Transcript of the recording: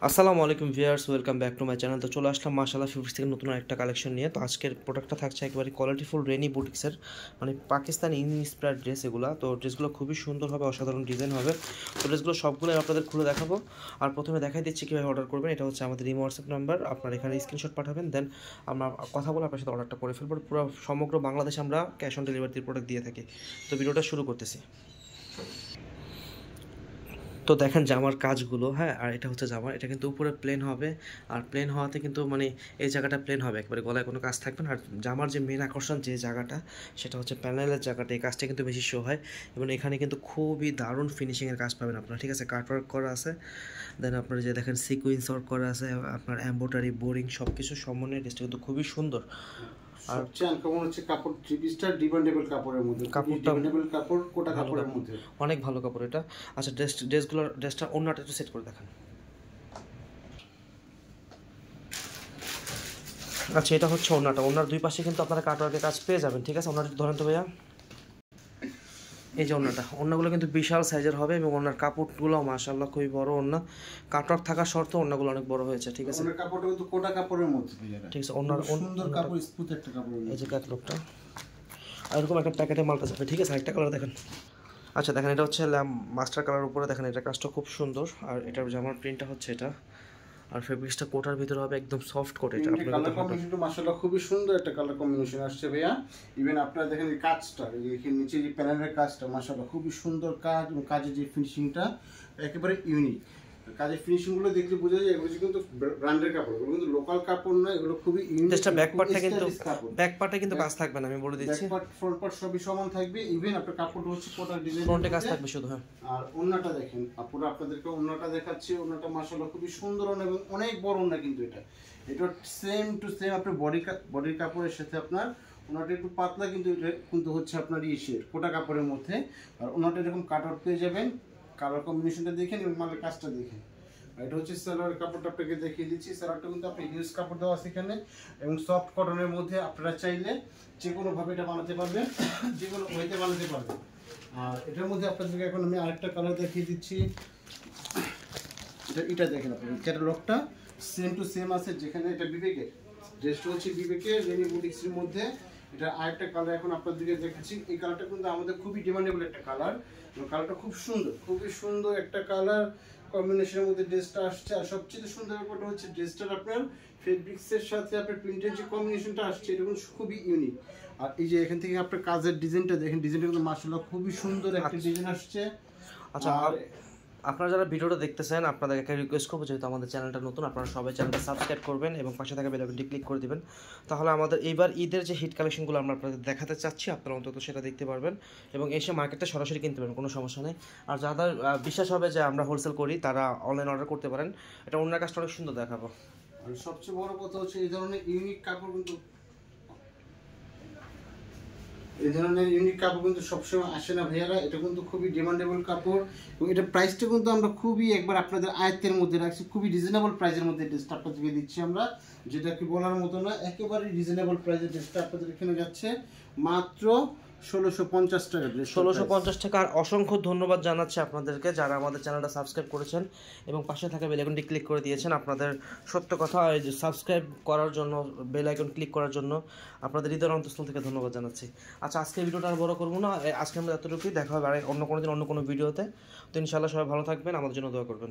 আসসালামু আলাইকুম viewers, welcome back to my channel. তো চলে আসলাম মাশাআল্লাহ ফেব্রিক্স থেকে নতুন একটা কালেকশন নিয়ে। তো আজকের প্রোডাক্টটা থাকছে একেবারে কোয়ালিটিফুল রেনি বুটিক্সের, মানে পাকিস্তানি ইন্সপায়ার্ড ড্রেস এগুলো। তো ড্রেসগুলো খুবই সুন্দর হবে, অসাধারণ ডিজাইন হবে। তো ড্রেসগুলো সবগুলোই আপনাদের খুলে দেখাবো। আর প্রথমে দেখাই দিচ্ছি কীভাবে অর্ডার করবেন। এটা হচ্ছে আমাদের ইমো হোয়াটসঅ্যাপ নাম্বার, আপনার এখানে স্ক্রিনশট পাঠাবেন, দেন আমরা কথা বলে আপনার সাথে অর্ডারটা করে ফেলবো। পুরো সমগ্র বাংলাদেশে আমরা ক্যাশ অন ডেলিভারিতে প্রোডাক্ট দিয়ে থাকি। তো ভিডিওটা শুরু করতেছি। তো দেখেন জামার কাজগুলো, হ্যাঁ, আর এটা হচ্ছে জামা, এটা কিন্তু উপরে প্লেন হবে। আর প্লেন হওয়াতে কিন্তু মানে এই জায়গাটা প্লেন হবে, একবারে গলায় কোনো কাজ থাকবে না। আর জামার যে মেন আকর্ষণ যে জায়গাটা, সেটা হচ্ছে প্যানেলের জায়গাটা, এই কাজটা কিন্তু বেশি শো হয়। এবং এখানে কিন্তু খুবই দারুণ ফিনিশিংয়ের কাজ পাবেন আপনারা, ঠিক আছে। কাট ওয়ার্ক করা আছে, দেন আপনার যে দেখেন সিকুয়েন্স ওয়ার্ক করা আছে, আপনার এমব্রয়ডারি, বোরিং সব কিছু সমন্বয়ে ড্রেসটা কিন্তু খুবই সুন্দর। আর সবচেয়ে আনকমন হচ্ছে কাপড়, থ্রি পিসটা ডিপেন্ডেবল কাপড়ের মধ্যে, কাপড়টা ডিপেন্ডেবল কাপড়, কোটা কাপড়ের মধ্যে অনেক ভালো কাপড় এটা। আচ্ছা, ড্রেসটা ওন্নাটা একটু সেট করে দেখান। আচ্ছা, এটা হচ্ছে ওন্নাটা। ওন্নার দুই পাশে কিন্তু আপনারা কাটওয়ার্কের কাজ পেয়ে যাবেন, ঠিক আছে। ওন্নাটা ধরেন তো ভাইয়া, এই যে ওন্নাগুলো কিন্তু বিশাল সাইজের হবে এবং ওন্নার কাপড়গুলো মাশাআল্লাহ খুবই বড়। ওন্না কাটওয়ার্ক থাকা সত্ত্বেও ওন্নাগুলো অনেক বড় হয়েছে, ঠিক আছে। ওন্নার কাপড়টা কিন্তু কোটা কাপড়ের মধ্যে, ঠিক আছে। ওন্নার সুন্দর কাপড়, স্মুথ একটা কাপড়। এই যে ক্যাটলগটা, আর এরকম একটা প্যাকেটে মালটা যাবে, ঠিক আছে। আরেকটা কালার দেখেন। আচ্ছা দেখেন, এটা হচ্ছে মাস্টার কালার উপরে, দেখেন এটা কাজটা খুব সুন্দর। আর এটার জামার প্রিন্টটা হচ্ছে এটা, আর ফেব্রিক্সটা কোটার ভিতরে হবে, একদম সফট কোট। এটা আপনাদের কালার কম্বিনেশনটা মাশাআল্লাহ খুবই সুন্দর একটা কালার কম্বিনেশন আসছে ভাইয়া। ইভেন আপনারা দেখেন এই কাজটা, এই নিচে যে প্যানেলের কাজটা মাশাআল্লাহ খুবই সুন্দর কাজ, এবং কাজের যে ফিনিশিংটা একেবারে ইউনিক। কাজের ফিনিশিং গুলো দেখলে বোঝা যায় এগুলো কিন্তু ব্র্যান্ডের কাপড়, এগুলো কিন্তু লোকাল কাপড় না, এগুলো খুবই ইউনিক। এটা ব্যাক পার্টে কিন্তু কাজ থাকবে না, আমি বলে দিচ্ছি। ব্যাক পার্ট ফ্রন্ট পার্ট সবই সমান থাকবে। ইভেন আপনার কাপড়টা হচ্ছে কোটা ডিজাইন, ফ্রন্টে কাজ থাকবে শুধু, হ্যাঁ। আর ওন্নাটা দেখেন, পুরো আপনাদেরকে ওন্নাটা দেখাচ্ছি। ওন্নাটা মাশাআল্লাহ খুবই সুন্দর এবং অনেক বড় ওন্না, কিন্তু এটা সেম টু সেম আপনার বডির কাপড়ের সাথে আপনার ওন্নাটা একটু পাতলা, কিন্তু এটা কিন্তু হচ্ছে আপনার ইসের কোটা কাপড়ের মধ্যে। আর ওন্নাটা এরকম কাট আউট পেয়ে যাবেন। কালার কম্বিনেশনটা দেখেন এবং মালের কাজটা দেখেন। এটা হচ্ছে সালোয়ার কাপড়টা আপনাকে দেখিয়ে দিচ্ছি। সালোয়ারটা কিন্তু আপনি হিউজ কাপড় দেওয়া আছে এখানে, এবং সফট কটনের মধ্যে আপনারা চাইলে যে কোনোভাবে এটা বানাতে পারবেন, যে কোনো ওয়েতে বানাতে পারবেন। আর এটার মধ্যে আপনাদেরকে এখন আমি আরেকটা কালার দেখিয়ে দিচ্ছি। এটা দেখেন, আপনি ক্যাটালগটা সেম টু সেম আছে, যেখানে এটা বিবেকের ড্রেসটা হচ্ছে বিবেকের রেনি বুটিক্সের মধ্যে। এটা আরেকটা কালার এখন আপনাদেরকে দেখাচ্ছি। এই কালারটা কিন্তু আমাদের খুবই ডিমান্ডেবল একটা কালার, এবং কালারটা খুব সুন্দর, খুবই সুন্দর একটা কালার কম্বিনেশনের মধ্যে ড্রেসটা আসছে। আর সবচেয়ে সুন্দর ব্যাপারটা হচ্ছে ড্রেসটার আপনার ফেব্রিক্সের সাথে আপনার প্রিন্টের যে কম্বিনেশনটা আসছে, এটা কিন্তু খুবই ইউনিক। আর এই যে এখান থেকে আপনার কাজের ডিজাইনটা দেখেন, ডিজাইনটা কিন্তু মাশাআল্লাহ খুবই সুন্দর একটা ডিজাইন আসছে। আচ্ছা, আপনারা যারা ভিডিওটা দেখতেছেন, আপনাদেরকে রিকোয়েস্ট করবো, যেহেতু আমাদের চ্যানেলটা নতুন, আপনারা সবাই চ্যানেলটা সাবস্ক্রাইব করবেন এবং পাশে থাকা বেল আইকনটি ক্লিক করে দিবেন। তাহলে আমাদের এইবার ঈদের যে হিট কালেকশনগুলো আমরা আপনাদের দেখাতে চাচ্ছি, আপনারা অন্তত সেটা দেখতে পারবেন এবং এসে মার্কেটটা সরাসরি কিনতে পারবেন, কোনো সমস্যা নেই। আর যাদের বিশ্বাস হবে যে আমরা হোলসেল করি, তারা অনলাইন অর্ডার করতে পারেন। এটা অন্য কাজটা অনেক সুন্দর দেখাবো। আর সবচেয়ে বড় কথা হচ্ছে এই ধরনের ইউনিক কাপড় কিন্তু সবসময় আসে না ভাইয়ারা। এটা কিন্তু খুবই ডিমান্ডেবল কাপড়, এবং এটা প্রাইসটা কিন্তু আমরা খুবই একবার আপনাদের আয়ত্তের মধ্যে রাখছি। খুবই রিজনেবল প্রাইসের মধ্যে ড্রেসটা আপনাদেরকে দিচ্ছি আমরা, যেটা কি বলার মতো না। একেবারে রিজনেবল প্রাইসের ড্রেসটা আপনাদের এখানে যাচ্ছে মাত্র 1650 টাকা। 1650 টাকা। আর অসংখ্য ধন্যবাদ জানাচ্ছি আপনাদেরকে যারা আমাদের চ্যানেলটা সাবস্ক্রাইব করেছেন এবং পাশে থাকা বেল আইকনটি ক্লিক করে দিয়েছেন। আপনাদের সত্য কথা, এই যে সাবস্ক্রাইব করার জন্য, বেল আইকন ক্লিক করার জন্য আপনাদের হৃদয়ের অন্তঃস্থল থেকে ধন্যবাদ জানাচ্ছি। আচ্ছা, আজকে ভিডিওটা আর বড় করবো না, আজকে আমরা এতটুকুই। দেখা হবে অন্য কোনো দিন অন্য কোনো ভিডিওতে। তো ইনশাআল্লাহ সবাই ভালো থাকবেন, আমাদের জন্য দোয়া করবেন।